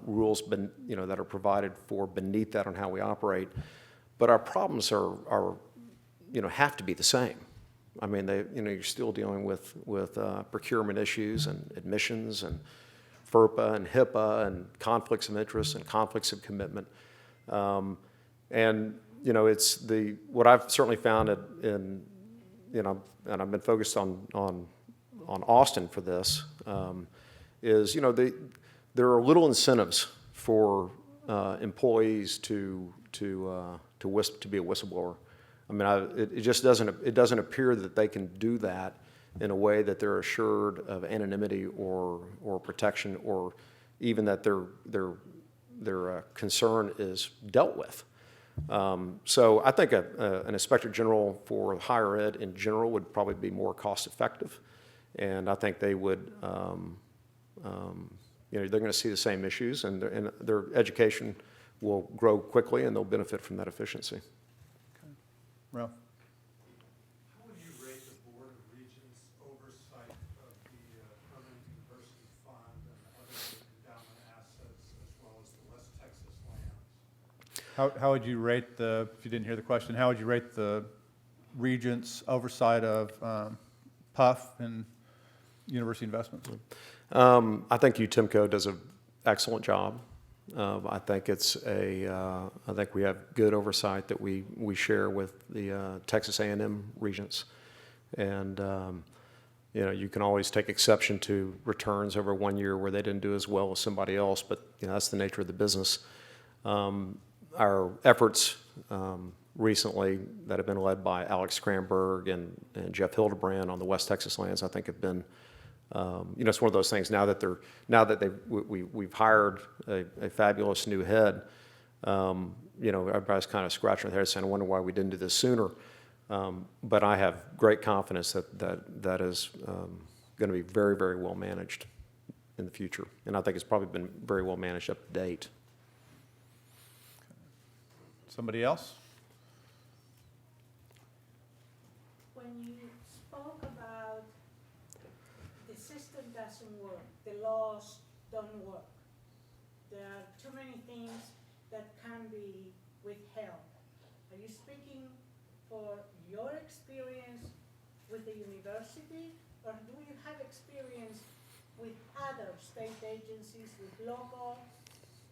rules, that are provided for beneath that on how we operate, but our problems are have to be the same. I mean, you're still dealing with procurement issues and admissions and FERPA and HIPAA and conflicts of interest and conflicts of commitment, and it's what I've certainly found and I've been focused on Austin for this. Is there are little incentives for employees to be a whistleblower. I mean, it just doesn't appear that they can do that in a way that they're assured of anonymity or protection, or even that their concern is dealt with. So I think an inspector general for higher ed in general would probably be more cost effective, and I think they would. They're going to see the same issues, and their education will grow quickly, and they'll benefit from that efficiency. Ralph? How would you rate the Board of Regents' oversight of the permanent university fund and other endowment assets, as well as the West Texas lands? How would you rate if you didn't hear the question, how would you rate the Regents' oversight of PUF and university investments? I think UTIMCO does an excellent job. I think I think we have good oversight that we share with the Texas A&M Regents, and you can always take exception to returns over 1 year where they didn't do as well as somebody else, but that's the nature of the business. Our efforts recently that have been led by Alex Cranberg and Jeff Hildebrand on the West Texas lands, I think have been. It's one of those things. Now that we've hired a fabulous new head, everybody's kind of scratching their head saying, "I wonder why we didn't do this sooner." But I have great confidence that is going to be very, very well managed in the future, and I think it's probably been very well managed up to date. Somebody else? When you spoke about the system doesn't work, the laws don't work, there are too many things that can be withheld. Are you speaking for your experience with the university, or do you have experience with other state agencies, with local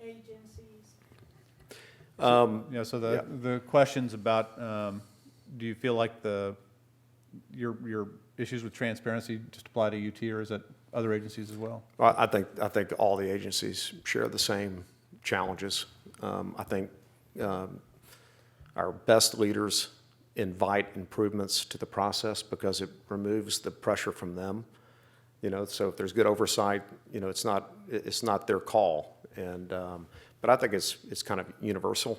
agencies? The questions about, do you feel like your issues with transparency just apply to UT, or is it other agencies as well? Well, I think all the agencies share the same challenges. I think our best leaders invite improvements to the process because it removes the pressure from them. You know, so if there's good oversight, you know, it's not their call. And, but I think it's kind of universal.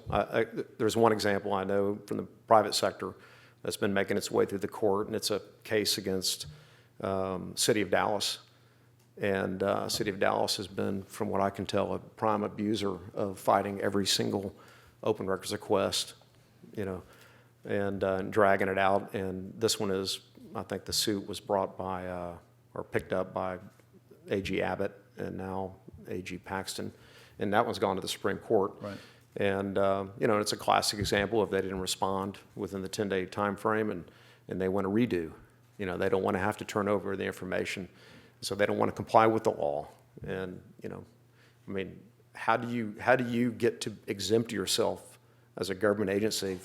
There's one example I know from the private sector that's been making its way through the court, and it's a case against City of Dallas. And City of Dallas has been, from what I can tell, a prime abuser of fighting every single open records request, you know, and dragging it out. And this one is, I think the suit was brought by, or picked up by AG Abbott and now AG Paxton. And that one's gone to the Supreme Court. Right. And, you know, it's a classic example of they didn't respond within the 10-day time frame, and they want to redo. You know, they don't want to have to turn over the information, so they don't want to comply with the law. And, you know, I mean, how do you get to exempt yourself as a government agency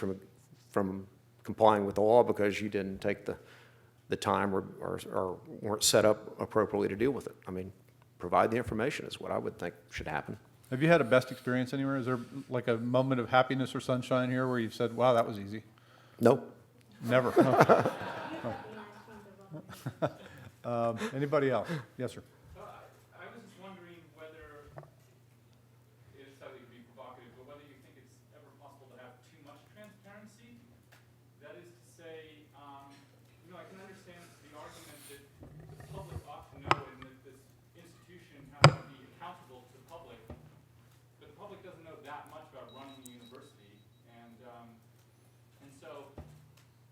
from complying with the law because you didn't take the time or weren't set up appropriately to deal with it? I mean, provide the information is what I would think should happen. Have you had a best experience anywhere? Is there like a moment of happiness or sunshine here where you've said, wow, that was easy? Nope. Never. Anybody else? Yes, sir. I was just wondering whether, it's slightly to be provocative, but whether you think it's ever possible to have too much transparency? That is to say, you know, I can understand the argument that the public ought to know and that this institution has to be accountable to the public, but the public doesn't know that much about running the university. And so,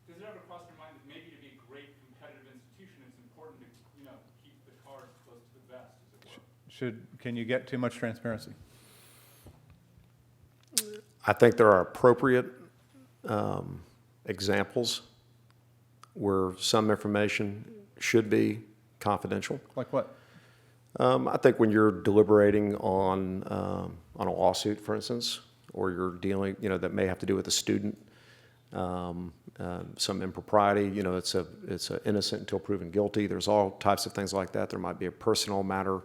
does it ever cross your mind that maybe to be a great competitive institution, it's important to, you know, keep the cards close to the vest, as it were? Can you get too much transparency? I think there are appropriate examples where some information should be confidential. Like what? I think when you're deliberating on a lawsuit, for instance, or you're dealing, you know, that may have to do with a student, some impropriety, you know, it's a innocent until proven guilty. There's all types of things like that. There might be a personal matter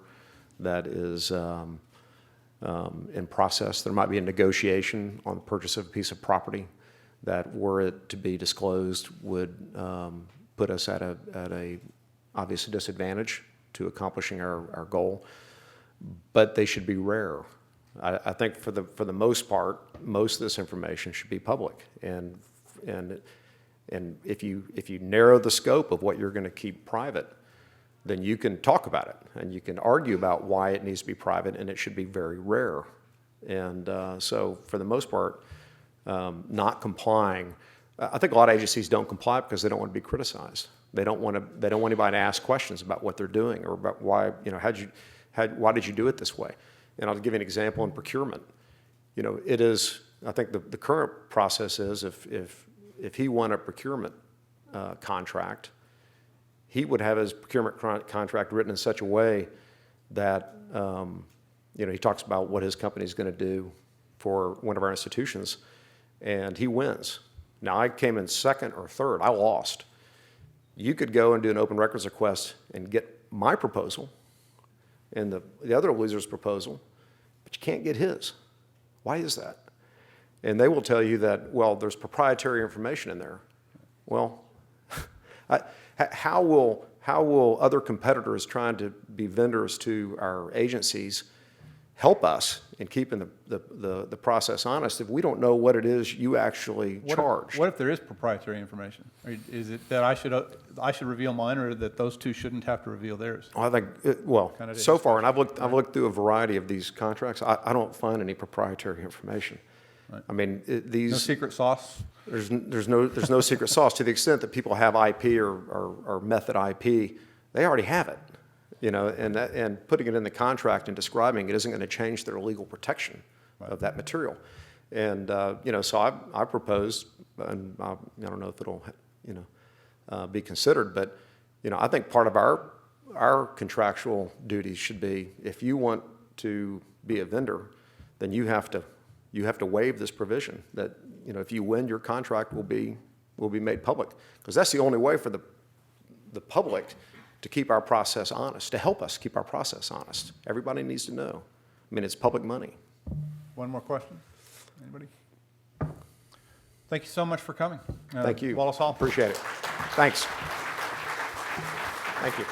that is in process. There might be a negotiation on the purchase of a piece of property that, were it to be disclosed, would put us at a obvious disadvantage to accomplishing our goal. But they should be rare. I think for the most part, most of this information should be public. And if you narrow the scope of what you're going to keep private, then you can talk about it and you can argue about why it needs to be private, and it should be very rare. And so for the most part, not complying, I think a lot of agencies don't comply because they don't want to be criticized. They don't want anybody to ask questions about what they're doing or about why, you know, why did you do it this way? And I'll give you an example in procurement. You know, it is, I think the current process is if he won a procurement contract, he would have his procurement contract written in such a way that, you know, he talks about what his company is going to do for one of our institutions, and he wins. Now, I came in second or third. I lost. You could go and do an open records request and get my proposal and the other loser's proposal, but you can't get his. Why is that? And they will tell you that, well, there's proprietary information in there. Well, how will other competitors trying to be vendors to our agencies help us in keeping the process honest if we don't know what it is you actually charge? What if there is proprietary information? Is it that I should reveal mine, or that those two shouldn't have to reveal theirs? Well, I think, Kind of so far, and I've looked through a variety of these contracts, I don't find any proprietary information. Right. I mean, No secret sauce? there's no secret sauce. To the extent that people have IP or method IP, they already have it. You know, and putting it in the contract and describing it isn't going to change their legal protection of that material. And you know, so I proposed, and I don't know if it'll, you know, be considered, but you know, I think part of our contractual duties should be, if you want to be a vendor, then you have to waive this provision that, you know, if you win, your contract will be made public, because that's the only way for the public to keep our process honest, to help us keep our process honest. Everybody needs to know. I mean, it's public money. One more question? Anybody? Thank you so much for coming. Thank you. Wallace Hall. Appreciate it. Thanks. Thank you.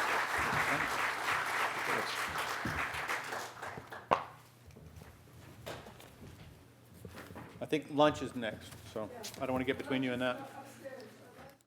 I think lunch is next, so I don't want to get between you and that.